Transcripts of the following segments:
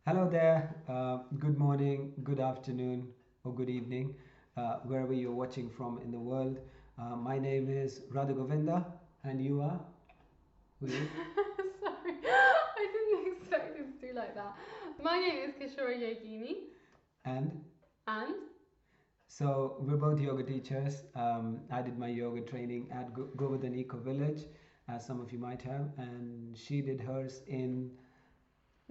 Hello there. Good morning, good afternoon, or good evening, wherever you're watching from in the world. My name is Radha Govinda, and you are? Who are you? Sorry, I didn't expect it to do like that. My name is Kishori Yogini, And and so we're both yoga teachers. I did my yoga training at Govardhan Eco Village, as some of you might have, and she did hers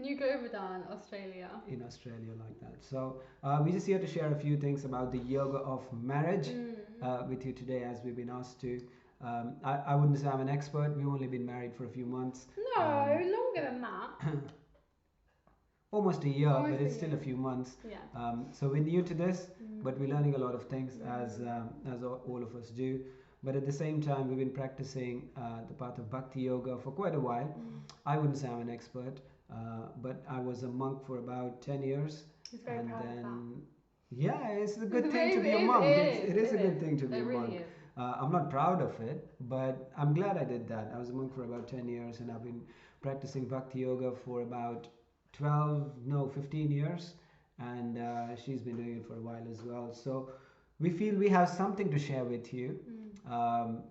New Govardhan, Australia. in Australia, like that. So we're just here to share a few things about the yoga of marriage with you today, as we've been asked to. I wouldn't say I'm an expert. We've only been married for a few months, No, longer than that. almost a year, Almost but a it's still a year. few months. Yeah. So we're new to this, Mm. but we're learning a lot of things Mm. as all of us do. But at the same time, we've been practicing the path of bhakti yoga for quite a while. Mm. I wouldn't say I'm an expert, but I was a monk for about 10 years. He's very And proud of that. then, yeah, it's a It's good thing to amazing. be a It monk. is. It is a It good is. thing to be It a really monk. is. I'm not proud of it, but I'm glad I did that. I was a monk for about 10 years, and I've been practicing bhakti yoga for about 12, no, 15 years. And she's been doing it for a while as well. So we feel we have something to share with you. Mm.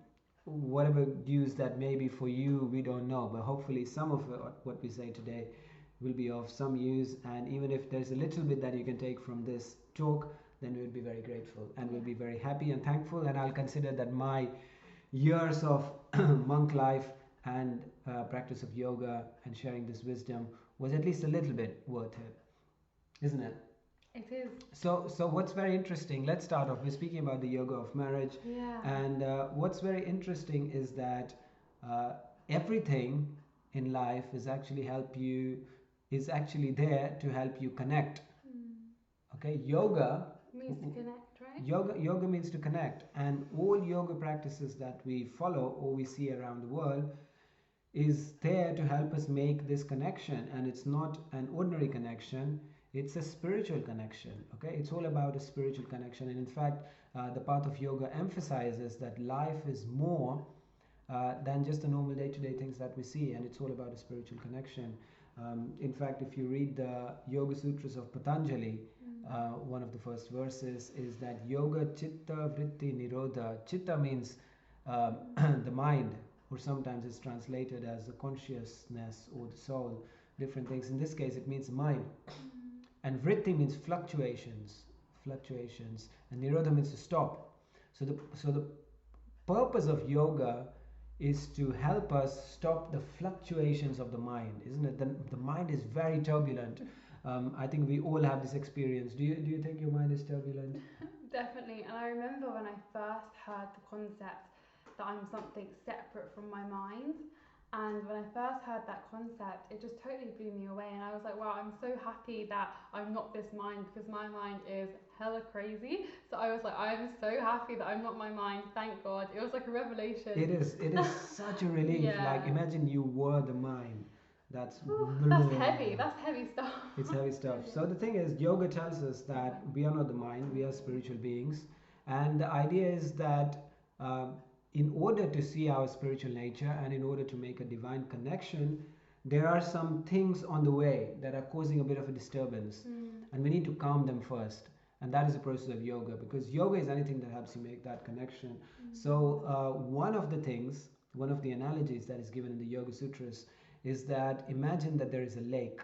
Whatever use that may be for you, we don't know, but hopefully some of what we say today will be of some use. And even if there's a little bit that you can take from this talk, then we'll be very grateful and we'll be very happy and thankful. And I'll consider that my years of monk life and practice of yoga and sharing this wisdom was at least a little bit worth it, isn't it? It is. So what's very interesting, let's start off. We're speaking about the yoga of marriage. Yeah. And what's very interesting is that uh, everything in life is actually there to help you connect. Mm. Okay, yoga Means to connect, right? yoga means to connect, and all yoga practices that we follow or we see around the world is there to help us make this connection. And it's not an ordinary connection, it's a spiritual connection. Okay, it's all about a spiritual connection. And in fact, the path of yoga emphasizes that life is more than just the normal day-to-day things that we see, and it's all about a spiritual connection. In fact, if you read the Yoga Sutras of Patanjali, one of the first verses is that Yoga Chitta Vritti Nirodha. Chitta means the mind, or sometimes it's translated as the consciousness or the soul, different things. In this case, it means mind. And Vritti means fluctuations, and Nirodha means to stop. So the purpose of yoga is to help us stop the fluctuations of the mind, isn't it? The mind is very turbulent. I think we all have this experience. Do you think your mind is turbulent? Definitely. And I remember when I first heard the concept that I'm something separate from my mind. And when I first heard that concept, it just totally blew me away. And I was like, wow, I'm so happy that I'm not this mind, because my mind is hella crazy. So I was like, I am so happy that I'm not my mind. Thank God. It was like a revelation. It is such a relief. Yeah. Like, imagine you were the mind. That's That's heavy. That's heavy stuff. It's heavy stuff. So the thing is, yoga tells us that we are not the mind, we are spiritual beings. And the idea is that uh, in order to see our spiritual nature and in order to make a divine connection, there are some things on the way that are causing a bit of a disturbance. And we need to calm them first. And that is the process of yoga, because yoga is anything that helps you make that connection. So one of the analogies that is given in the Yoga Sutras is that imagine that there is a lake.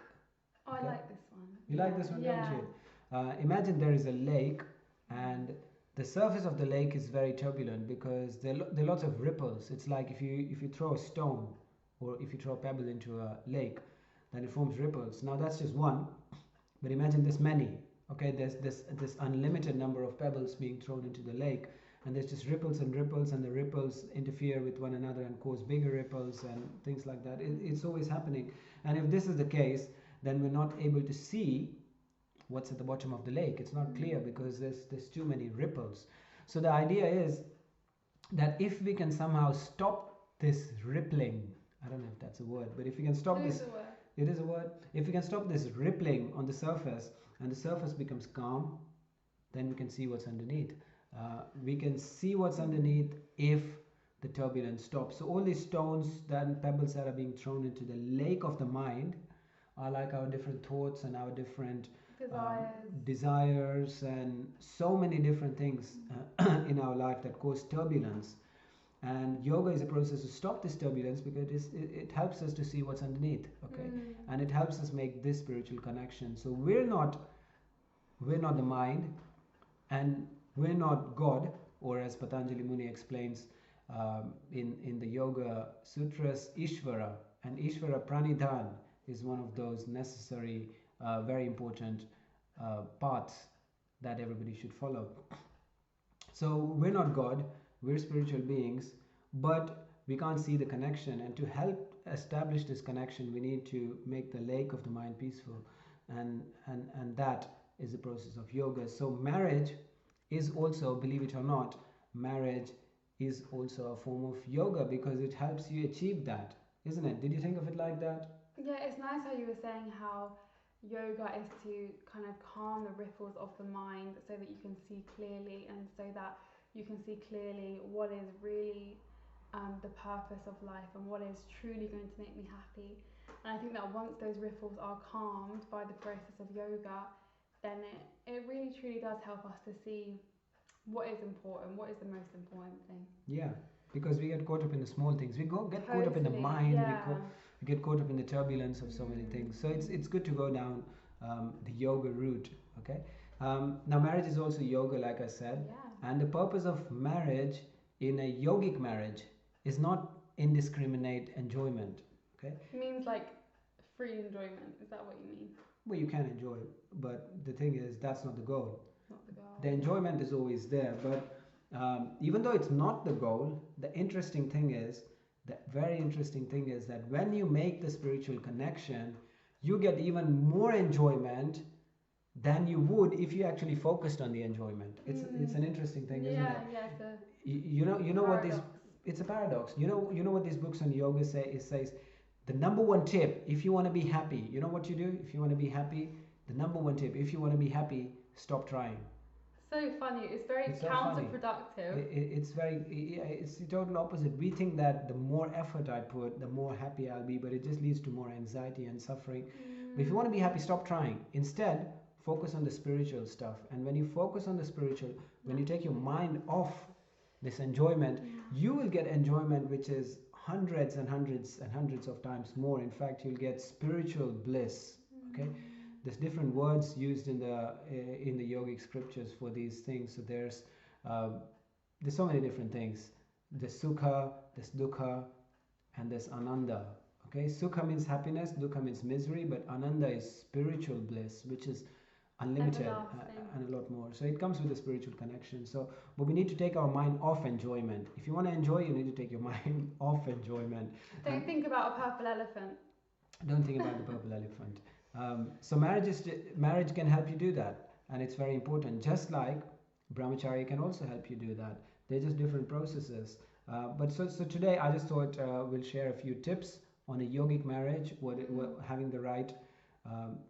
Oh, I Okay. like this one. You like this one, don't Yeah. you? Imagine there is a lake, and the surface of the lake is very turbulent because there are lots of ripples. It's like if you throw a stone or if you throw a pebble into a lake, then it forms ripples. Now that's just one, but imagine there's many. Okay, there's this unlimited number of pebbles being thrown into the lake, and there's just ripples and ripples, and the ripples interfere with one another and cause bigger ripples and things like that. It's always happening. And if this is the case, then we're not able to see what's at the bottom of the lake. It's not clear because there's too many ripples. So the idea is that if we can somehow stop this rippling, I don't know if that's a word, but if we can stop this, it is a word. If we can stop this rippling on the surface and the surface becomes calm, then we can see what's underneath. We can see what's underneath if the turbulence stops. So all these stones and pebbles that are being thrown into the lake of the mind are like our different thoughts and our different Desires. desires and so many different things in our life that cause turbulence. And yoga is a process to stop this turbulence because it helps us to see what's underneath, okay? And it helps us make this spiritual connection. So we're not the mind, and we're not God, or as Patanjali Muni explains in the Yoga Sutras, Ishvara. And Ishvara Pranidhan is one of those necessary, very important paths that everybody should follow. So we're not God, we're spiritual beings, but we can't see the connection. And to help establish this connection, we need to make the lake of the mind peaceful. And that is the process of yoga. So marriage is also, believe it or not, marriage is also a form of yoga because it helps you achieve that, isn't it? Did you think of it like that? Yeah, it's nice how you were saying how yoga is to kind of calm the ripples of the mind so that you can see clearly, and so that you can see clearly what is really the purpose of life and what is truly going to make me happy. And I think that once those ripples are calmed by the process of yoga, then it really truly does help us to see what is important, what is the most important thing. Yeah, because we get caught up in the small things. Get caught up in the mind. Yeah. We get caught up in the turbulence of so many things. So it's good to go down the yoga route. Okay. Now marriage is also yoga, like I said. Yeah. And the purpose of marriage in a yogic marriage is not indiscriminate enjoyment. Okay. It means like free enjoyment. Is that what you mean? Well, you can enjoy, but the thing is that's not the goal. Not the goal. The enjoyment is always there, but even though it's not the goal, the very interesting thing is that when you make the spiritual connection, you get even more enjoyment than you would if you actually focused on the enjoyment. It's an interesting thing, isn't it? Yeah, you know what this, it's a paradox. You know what these books on yoga say? It says the number one tip if you want to be happy. You know what you do if you want to be happy? The number one tip if you want to be happy, stop trying. So funny. It's very counterproductive. It's the total opposite. We think that the more effort I put, the more happy I'll be, but it just leads to more anxiety and suffering. But if you want to be happy, stop trying. Instead, focus on the spiritual stuff. And when you focus on the spiritual, when you take your mind off this enjoyment, you will get enjoyment which is hundreds and hundreds and hundreds of times more. In fact, you'll get spiritual bliss. Okay. There's different words used in the yogic scriptures for these things. So there's so many different things. There's sukha, there's dukkha, and there's ananda. Okay, sukha means happiness, dukkha means misery, but ananda is spiritual bliss, which is unlimited and a lot more. So it comes with a spiritual connection. So, but we need to take our mind off enjoyment. If you want to enjoy, you need to take your mind off enjoyment. Don't think about a purple elephant. Don't think about the purple elephant. So marriage can help you do that, and it's very important. Just like brahmacharya can also help you do that. They're just different processes. But so today I just thought we'll share a few tips on a yogic marriage. Having the right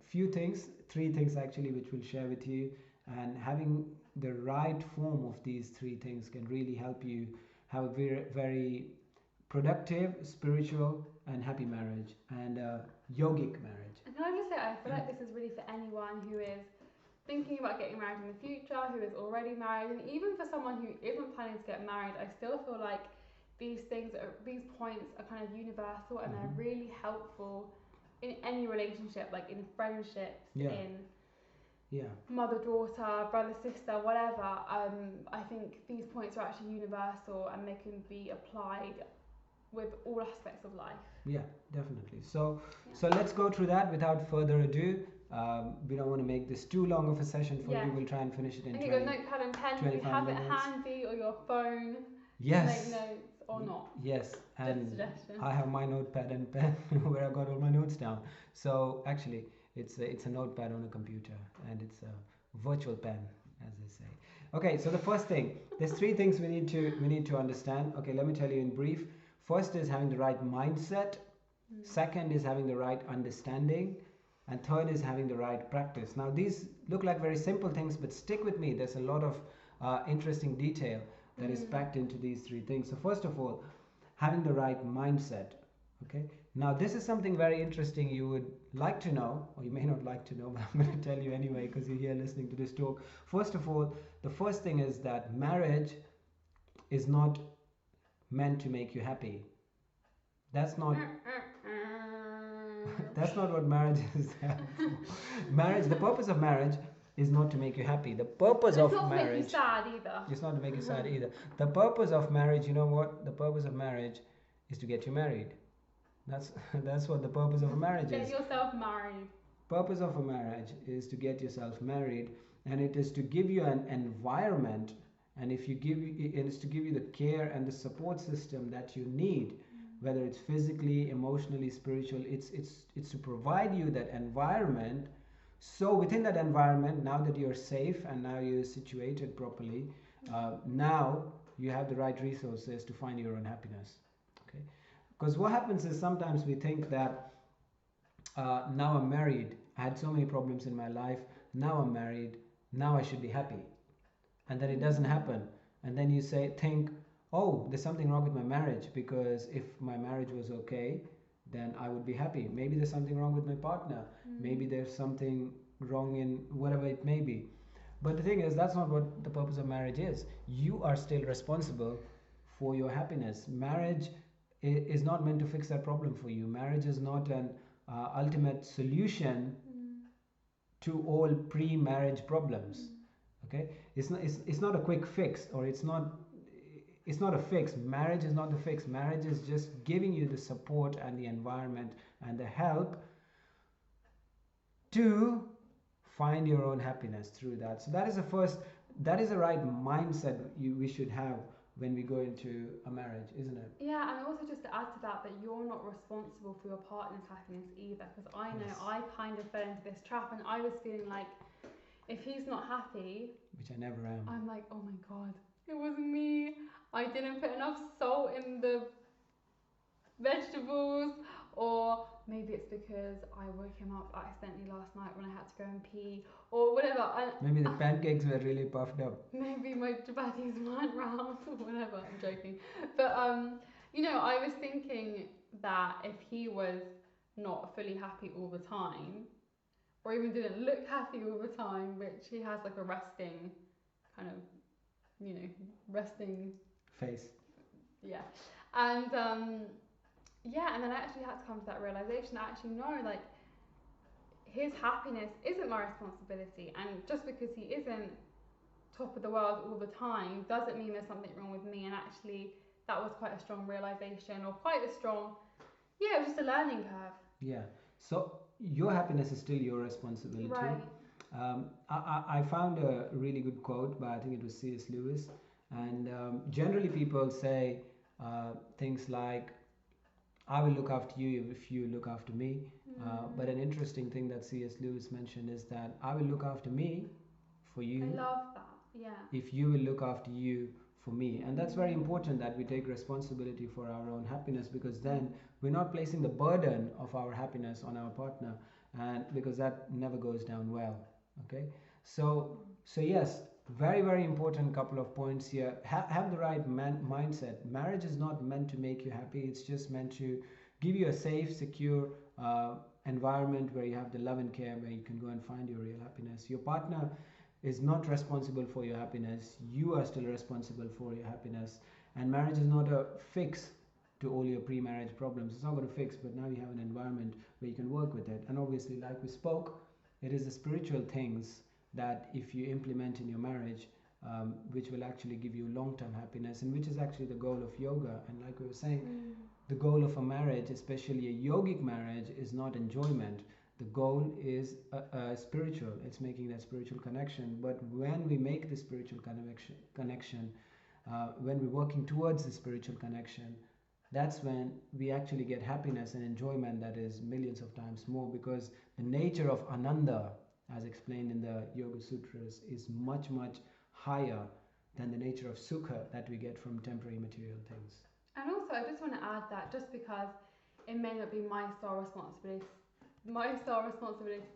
few things, 3 things actually, which we'll share with you, and having the right form of these 3 things can really help you have a very, very productive, spiritual, and happy marriage, and yogic marriage. And can I just say, I feel like this is really for anyone who is thinking about getting married in the future, who is already married, and even for someone who isn't planning to get married. I still feel like these points are kind of universal, and they're really helpful in any relationship, like in friendships, in mother-daughter, brother-sister, whatever. I think these points are actually universal, and they can be applied with all aspects of life. Yeah, definitely. So let's go through that without further ado. We don't want to make this too long of a session for you. We'll try and finish it in 20 minutes. And you got notepad and pen, you have it handy, or your phone. Yes. To make notes or not. Yes, and I have my notepad and pen where I got all my notes down. So actually, it's a notepad on a computer, and it's a virtual pen, as they say. Okay, so the first thing, there's 3 things we need to understand. Okay, let me tell you in brief. First is having the right mindset. Second is having the right understanding. And third is having the right practice. Now these look like very simple things, but stick with me. There's a lot of interesting detail that is packed into these 3 things. So first of all, having the right mindset. Okay. Now this is something very interesting you would like to know, or you may not like to know, but I'm going to tell you anyway because you're here listening to this talk. First of all, the first thing is that marriage is not meant to make you happy. That's not that's not what marriage is there for. Marriage, the purpose of marriage is not to make you happy. The purpose It's of not to make you marriage, sad either. it's not to make you sad either. The purpose of marriage, you know what? The purpose of marriage is to get you married. That's that's what the purpose of a marriage Get is. yourself married. Purpose of a marriage is to get yourself married, and it is to give you an environment, and if you give it is to give you the care and the support system that you need, whether it's physically, emotionally, spiritual. It's to provide you that environment. So within that environment, now that you're safe and now you're situated properly, now you have the right resources to find your own happiness. Okay, because what happens is sometimes we think that now I'm married, I had so many problems in my life, now I'm married, now I should be happy. And then it doesn't happen. And then you think, oh, there's something wrong with my marriage, because if my marriage was okay, then I would be happy. Maybe there's something wrong with my partner. Maybe there's something wrong in whatever it may be. But the thing is, that's not what the purpose of marriage is. You are still responsible for your happiness. Marriage is not meant to fix that problem for you. Marriage is not an ultimate solution to all pre-marriage problems. Okay, it's not a quick fix, or it's not a fix. Marriage is not a fix. Marriage is just giving you the support and the environment and the help to find your own happiness through that. So that is the right mindset we should have when we go into a marriage, isn't it? Yeah, and also just to add to that you're not responsible for your partner's happiness either, because I know I kind of fell into this trap, and I was feeling like if he's not happy, which I never am, I'm like, oh my god, it wasn't me. I didn't put enough salt in the vegetables, or maybe it's because I woke him up accidentally last night when I had to go and pee, or whatever. Maybe the pancakes were really puffed up. Maybe my chapatis weren't round, or whatever. I'm joking. But I was thinking that if he was not fully happy all the time, or even didn't look happy all the time, which he has like a resting kind of, resting face. Yeah. And and then I actually had to come to that realization that actually no, like his happiness isn't my responsibility, and just because he isn't top of the world all the time doesn't mean there's something wrong with me. And actually that was quite a strong realization, or quite a strong, it was just a learning curve. Yeah. So your happiness is still your responsibility. Right. I found a really good quote by, I think it was C.S. Lewis, and generally people say things like, I will look after you if you look after me. But an interesting thing that C.S. Lewis mentioned is that I will look after me for you. I love that. Yeah. If you will look after you for me. And that's very important, that we take responsibility for our own happiness, because then we're not placing the burden of our happiness on our partner, and because that never goes down well. Okay, so yes, very, very important couple of points here. Have the right mindset. Marriage is not meant to make you happy. It's just meant to give you a safe, secure environment where you have the love and care, where you can go and find your real happiness. Your partner is not responsible for your happiness. You are still responsible for your happiness. And marriage is not a fix to all your pre-marriage problems. It's not going to fix, but now you have an environment where you can work with it. And obviously, like we spoke, it is the spiritual things that if you implement in your marriage, which will actually give you long-term happiness, and which is actually the goal of yoga. And like we were saying, the goal of a marriage, especially a yogic marriage, is not enjoyment. The goal is spiritual. It's making that spiritual connection. But when we make the spiritual connection, when we're working towards the spiritual connection, that's when we actually get happiness and enjoyment that is millions of times more, because the nature of ananda, as explained in the Yoga Sutras, is much, much higher than the nature of sukha that we get from temporary material things. And also, I just want to add that just because it may not be my sole responsibility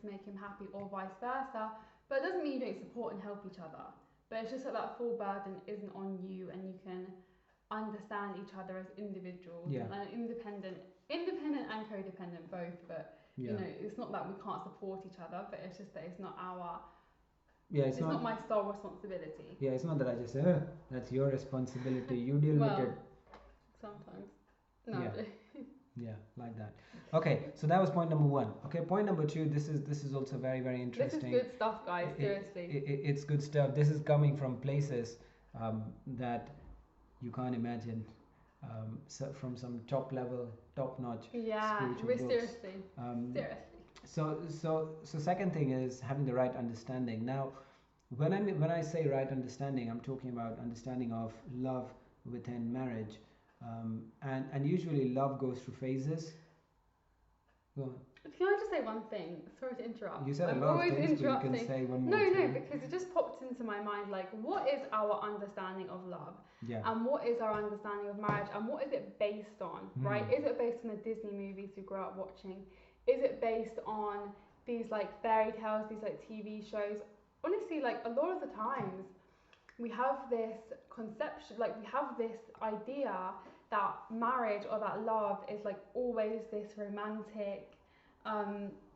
to make him happy, or vice versa, but it doesn't mean you don't support and help each other. But it's just that full burden isn't on you, and you can understand each other as individuals, and independent and codependent both, but Yeah. You know, it's not that we can't support each other, but it's just that it's not our. Yeah, It's not my sole responsibility. Yeah, it's not that I just say, that's your responsibility. You deal with it. Sometimes. No. Yeah. Yeah, like that. Okay, so that was point number one. Okay, point number two. This is also very, very interesting. This is good stuff, guys. Seriously. It's good stuff. This is coming from places that you can't imagine. So from some top level, top notch spiritual books. Seriously. Seriously. So second thing is having the right understanding. Now, when I say right understanding, I'm talking about understanding of love within marriage, and usually love goes through phases. Go on. Can I just say one thing? Sorry to interrupt. You said a lot of things, but you can say one more thing. No, because it just popped into my mind, like, what is our understanding of love? Yeah. And what is our understanding of marriage? And what is it based on, right? Is it based on the Disney movies we grew up watching? Is it based on these, like, fairy tales, these, like, TV shows? Honestly, like, a lot of the times, we have this conception, like, we have this idea that marriage or that love is, like, always this romantic,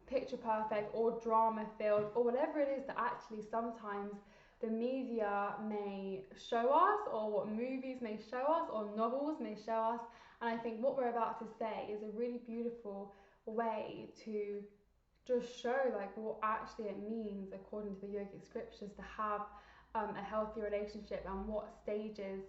picture perfect or drama filled or whatever it is that actually sometimes the media may show us, or what movies may show us, or novels may show us. And I think what we're about to say is a really beautiful way to just show, like, what actually it means according to the yogic scriptures to have a healthy relationship, and what stages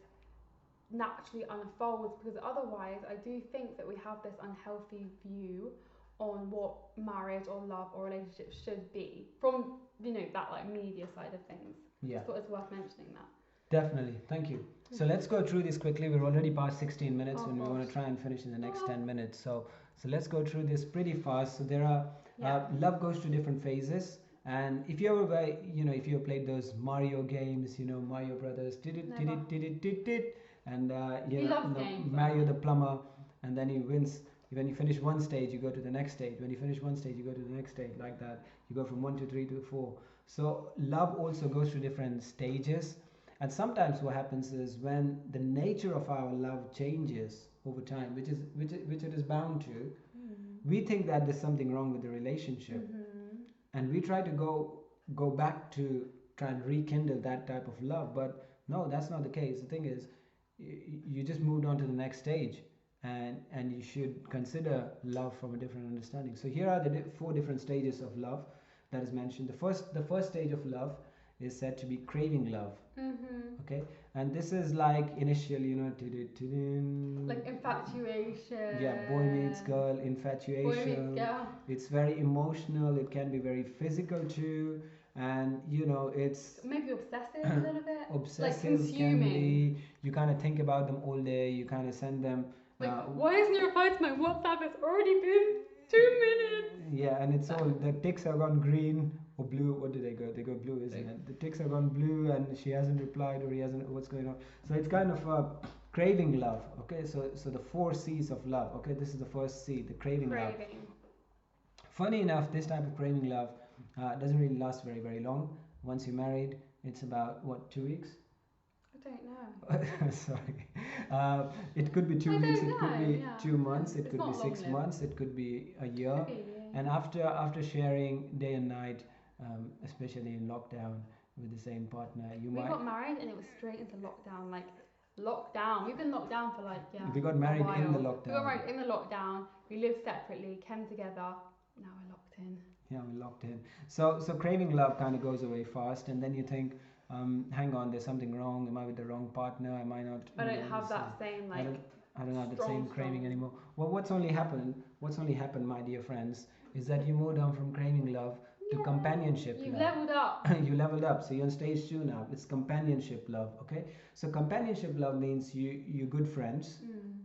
naturally unfolds, because otherwise I do think that we have this unhealthy view on what marriage or love or relationship should be from, you know, that, like, media side of things. Yeah. I thought it's worth mentioning that. Definitely, thank you. So let's go through this quickly. We're already past 16 minutes, and we want to try and finish in the next 10 minutes. So let's go through this pretty fast. So there are love goes through different phases. And if you ever, if you played those Mario games, Mario Brothers, and Mario the plumber, and then he wins. When you finish one stage, you go to the next stage. When you finish one stage, you go to the next stage, like that. You go from 1 to 3 to 4. So love also goes through different stages. And sometimes what happens is when the nature of our love changes over time, which it is bound to, we think that there's something wrong with the relationship, and we try to go back to try and rekindle that type of love. But no, that's not the case. The thing is, you just moved on to the next stage, and you should consider love from a different understanding. So here are the 4 different stages of love that is mentioned. The first stage of love is said to be craving love. Okay, and this is like initial, like infatuation. Yeah, boy meets girl, infatuation. Boy meets girl. It's very emotional. It can be very physical too, and it's maybe obsessive a little bit. Obsessive, like consuming. Can be. You kind of think about them all day. You kind of send them. Like, why isn't your reply to my WhatsApp? It's already been 2 minutes. Yeah, and it's all the ticks have gone green or blue. What do they go? They go blue, isn't it? The ticks have gone blue, and she hasn't replied, or he hasn't. What's going on? So it's kind of craving love. Okay, so the 4 C's of love. Okay, this is the first C, the craving love. Funny enough, this type of craving love doesn't really last very, very long. Once you're married, it's about 2 weeks. I don't know. Sorry. It could be 2 weeks, it could be 2 months, it could be 6 months, it could be a year. And after sharing day and night, especially in lockdown with the same partner, we got married and it was straight into lockdown, like lockdown. We've been locked down for we got married in the lockdown. We got married in the lockdown. We lived separately, came together. Now we're locked in. Yeah, we're locked in. So craving love kind of goes away fast, and then you think, hang on, there's something wrong. Am I with the wrong partner? Am I not? I don't have that same I don't have the same craving anymore. Well, what's only happened, my dear friends, is that you moved on from craving love to companionship love. You leveled up. You leveled up. So you're on stage 2 now. It's companionship love. Okay. So companionship love means you're good friends.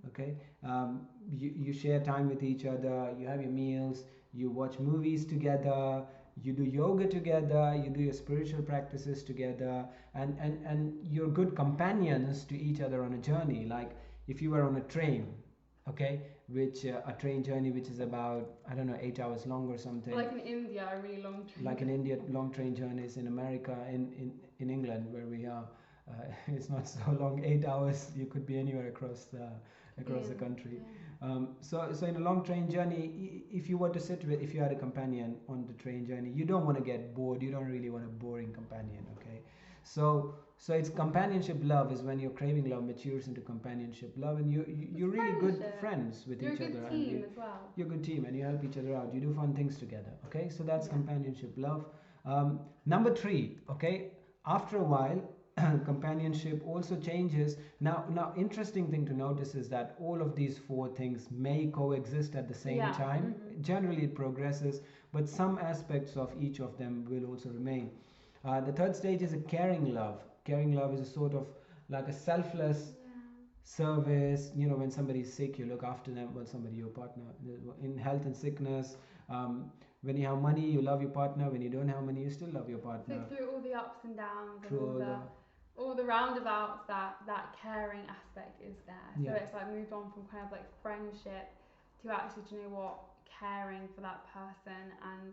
Okay. You share time with each other. You have your meals. You watch movies together. You do yoga together. You do your spiritual practices together, and you're good companions to each other on a journey. Like if you were on a train, okay, which a train journey which is about 8 hours long or something. Like in India, a really long train. Like in India, long train journeys. In America, in England, where we are, it's not so long. 8 hours. You could be anywhere across the country. So in a long train journey, if you were to sit with, if you had a companion on the train journey, you don't want to get bored. You don't really want a boring companion. Okay, so it's companionship love is when your craving love matures into companionship love, and It's you're really good friendship. friends with You're a each other, good and team as well. you're a good team, and you help each other out. You do fun things together. Okay, so that's Yeah. companionship love. Number three. Okay, after a while. Companionship also changes. Now interesting thing to notice is that all of these four things may coexist at the same Yeah. time. Generally it progresses, but some aspects of each of them will also remain. The third stage is a caring love. Caring love is a sort of like a selfless Yeah. service. When somebody's sick, you look after them. Well, somebody, your partner, in health and sickness. When you have money, you love your partner. When you don't have money, you still love your So partner. through all the ups and downs and Through all the roundabouts, that caring aspect is there. So Yeah. it's like moved on from kind of like friendship to actually, do you know what, caring for that person and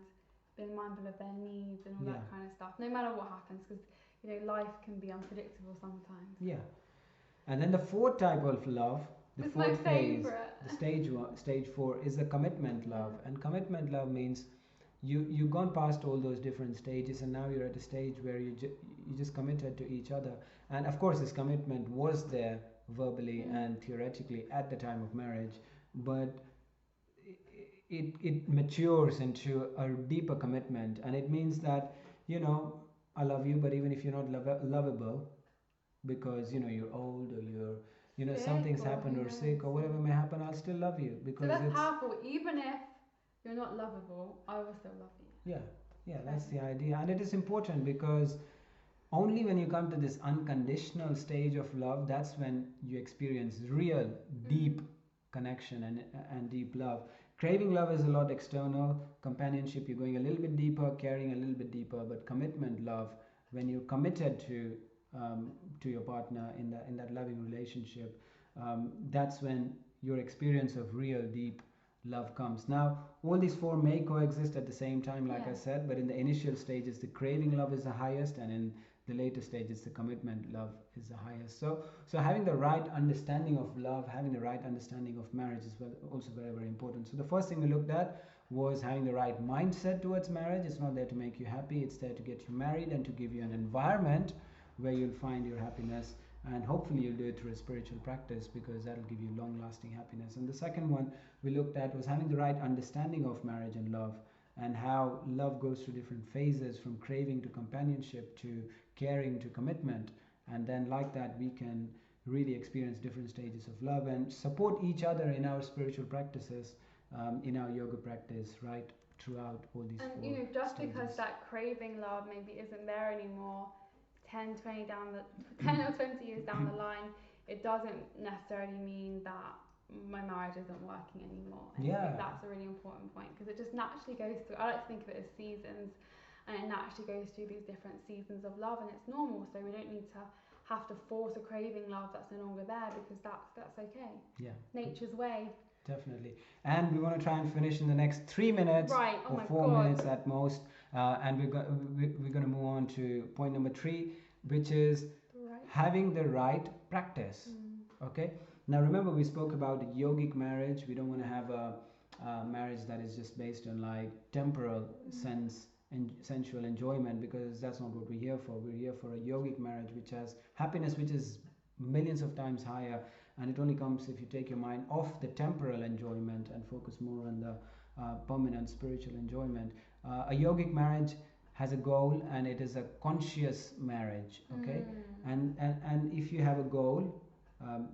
being mindful of their needs and all Yeah. that kind of stuff. No matter what happens, because life can be unpredictable sometimes. Yeah. And then the fourth type of love, the It's my fourth phase, favourite. the stage four is the commitment love. Yeah. And commitment love means you've gone past all those different stages, and now you're at a stage where you just committed to each other. And of course, this commitment was there verbally and theoretically at the time of marriage, but it matures into a deeper commitment, and it means that I love you, but even if you're not lovable, because you're old, or you're something's Sick or happened, who or sick, or knows. whatever may happen, I'll still love you, So because that's it's powerful. Even if you're not lovable, I will still love you. yeah, that's the idea. And it is important, because only when you come to this unconditional stage of love, that's when you experience real deep connection and deep love. Craving love is a lot external. Companionship, you're going a little bit deeper. Caring a little bit deeper. But commitment love, when you're committed to your partner in that loving relationship, that's when your experience of real deep love comes. Now, all these four may coexist at the same time, like I Yeah. said, but in the initial stages, the craving love is the highest, and in the later stages, the commitment love is the highest. So having the right understanding of love, having the right understanding of marriage is also very, very important. So the first thing we looked at was having the right mindset towards marriage. It's not there to make you happy, it's there to get you married and to give you an environment where you'll find your happiness, and hopefully you'll do it through a spiritual practice, because that'll give you long lasting happiness. And the second one we looked at was having the right understanding of marriage and love, and how love goes through different phases, from craving to companionship to caring to commitment. And then, like that, we can really experience different stages of love and support each other in our spiritual practices, in our yoga practice, right, throughout all these And four just stages. because that craving love maybe isn't there anymore, 10, 20 down the 10 or 20 years down the line, it doesn't necessarily mean that my marriage isn't working anymore. And I Yeah. think that's a really important point, because it just naturally goes through. I like to think of it as seasons, and it naturally goes through these different seasons of love, and it's normal. So we don't need to have to force a craving love that's no longer there, because that's okay. Yeah. Nature's way. Definitely. And we want to try and finish in the next 3 minutes, Right. Oh or my 4 minutes God. at most. And we're going to move on to point number 3, which is Right. having the right practice. Okay. Now remember, we spoke about a yogic marriage. We don't want to have a marriage that is just based on like temporal sense and sensual enjoyment, because that's not what we're here for. We're here for a yogic marriage which has happiness, which is millions of times higher, and it only comes if you take your mind off the temporal enjoyment and focus more on the permanent spiritual enjoyment. A yogic marriage has a goal, and it is a conscious marriage. Okay. And if you have a goal,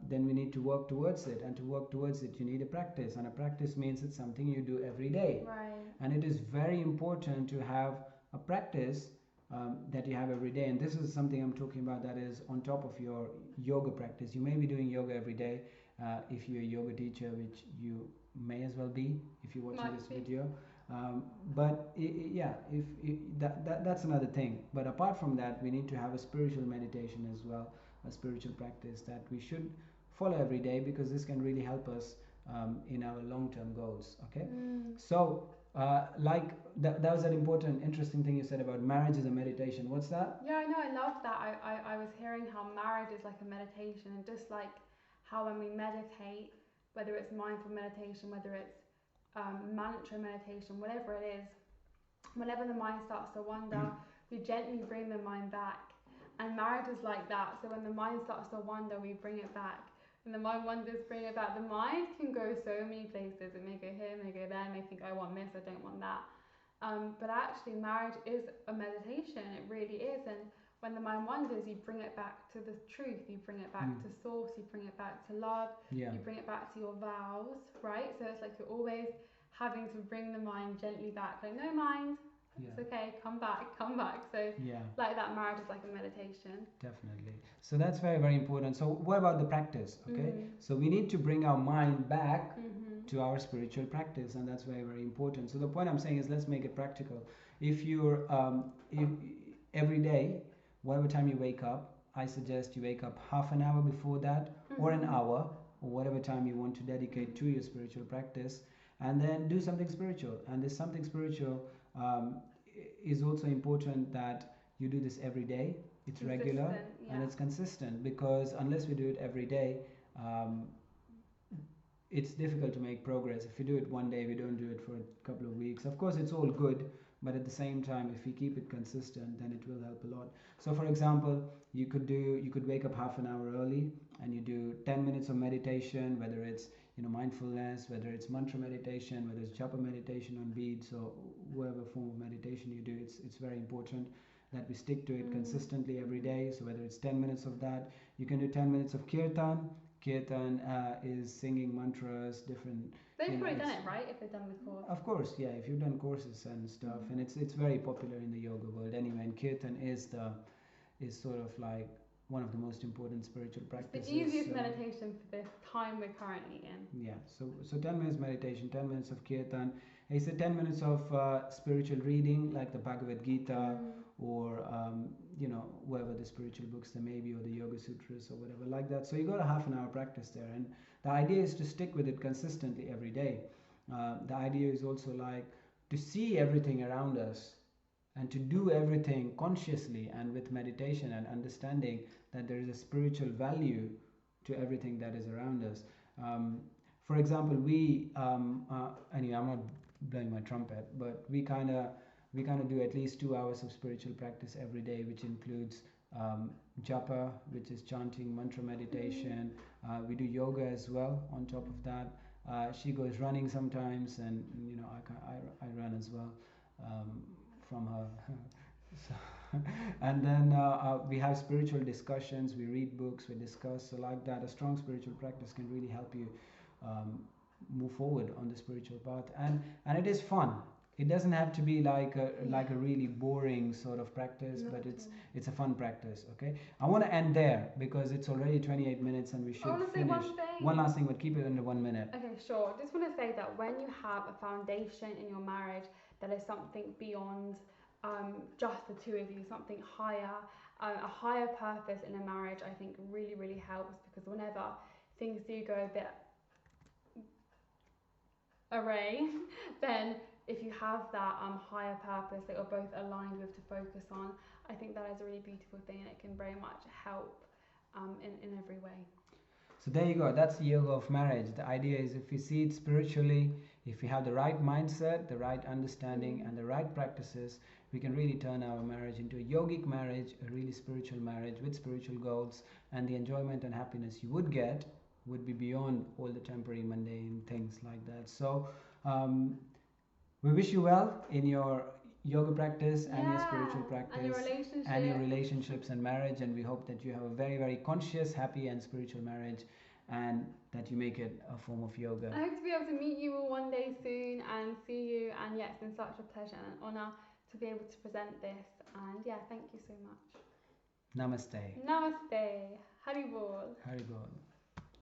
then we need to work towards it, and to work towards it you need a practice, and a practice means it's something you do every day. Right. And it is very important to have a practice that you have every day. And this is something I'm talking about that is on top of your yoga practice. You may be doing yoga every day, if you're a yoga teacher, which you may as well be if you're watching this video. But yeah, if that's another thing. But apart from that, we need to have a spiritual meditation as well, a spiritual practice that we should follow every day, because this can really help us in our long-term goals. Okay. So like that was an important, interesting thing you said about marriage is a meditation. What's that? Yeah, I know, I love that. I was hearing how marriage is like a meditation, and just like how when we meditate, whether it's mindful meditation, whether it's mantra meditation, whatever it is, whenever the mind starts to wander, we gently bring the mind back. And marriage is like that. So when the mind starts to wander, we bring it back. When the mind wanders, bring it back. The mind can go so many places. It may go here, it may go there, it may think, I want this, I don't want that. But actually, marriage is a meditation. It really is. And when the mind wanders, you bring it back to the truth. You bring it back to source. You bring it back to love. You bring it back to your vows, right? So it's like you're always having to bring the mind gently back. Like, no mind, it's okay, come back. So like that, marriage is like a meditation. Definitely. So that's very, very important. So what about the practice? Okay. So we need to bring our mind back to our spiritual practice, and that's very, very important. So the point I'm saying is, let's make it practical. If you're if every day, whatever time you wake up, I suggest you wake up half an hour before that, or an hour, or whatever time you want to dedicate to your spiritual practice, and then do something spiritual. And this something spiritual is also important that you do this every day. It's regular and it's consistent, because unless we do it every day, it's difficult to make progress. If we do it one day, we don't do it for a couple of weeks. Of course, it's all good, but at the same time, if we keep it consistent, then it will help a lot. So for example, you could wake up half an hour early and you do 10 minutes of meditation, whether it's mindfulness, whether it's mantra meditation, whether it's japa meditation on beads, or whatever form of meditation you do. It's very important that we stick to it consistently every day. So whether it's 10 minutes of that, you can do 10 minutes of kirtan. Kirtan is singing mantras, different. They've probably done it, right? If they've done the course. Of course, yeah. If you've done courses and stuff, and it's very popular in the yoga world anyway. And kirtan is sort of like one of the most important spiritual practices. It's the easiest meditation for the time we're currently in. Yeah. So 10 minutes meditation, 10 minutes of kirtan. I said 10 minutes of spiritual reading, like the Bhagavad Gita, or whatever the spiritual books there may be, or the Yoga Sutras or whatever like that. So you got a half an hour practice there, and the idea is to stick with it consistently every day. The idea is also like to see everything around us and to do everything consciously and with meditation and understanding that there is a spiritual value to everything that is around us. For example, anyway, I'm not blowing my trumpet, but we kind of do at least 2 hours of spiritual practice every day, which includes japa, which is chanting, mantra meditation. We do yoga as well on top of that. She goes running sometimes, and I run as well from her. So, and then we have spiritual discussions, we read books, we discuss. So like that, a strong spiritual practice can really help you move forward on the spiritual path, and it is fun. It doesn't have to be like a really boring sort of practice, but it's a fun practice. Okay, I want to end there because it's already 28 minutes and we should finish. One last thing, but keep it under 1 minute. Okay, sure. Just want to say that when you have a foundation in your marriage that is something beyond just the two of you, something higher, a higher purpose in a marriage, I think really, really helps, because whenever things do go a bit array, then if you have that higher purpose that you're both aligned with to focus on, I think that is a really beautiful thing, and it can very much help in every way. So there you go. That's the yoga of marriage. The idea is, if we see it spiritually, if we have the right mindset, the right understanding, and the right practices, we can really turn our marriage into a yogic marriage, a really spiritual marriage with spiritual goals, and the enjoyment and happiness you would get would be beyond all the temporary mundane things like that. So we wish you well in your yoga practice and your spiritual practice and your relationships and marriage, and we hope that you have a very, very conscious, happy and spiritual marriage, and that you make it a form of yoga. I hope to be able to meet you all one day soon and see you, and it's been such a pleasure and an honour to be able to present this, and thank you so much. Namaste. Namaste. Hari Bol. Hari Bol.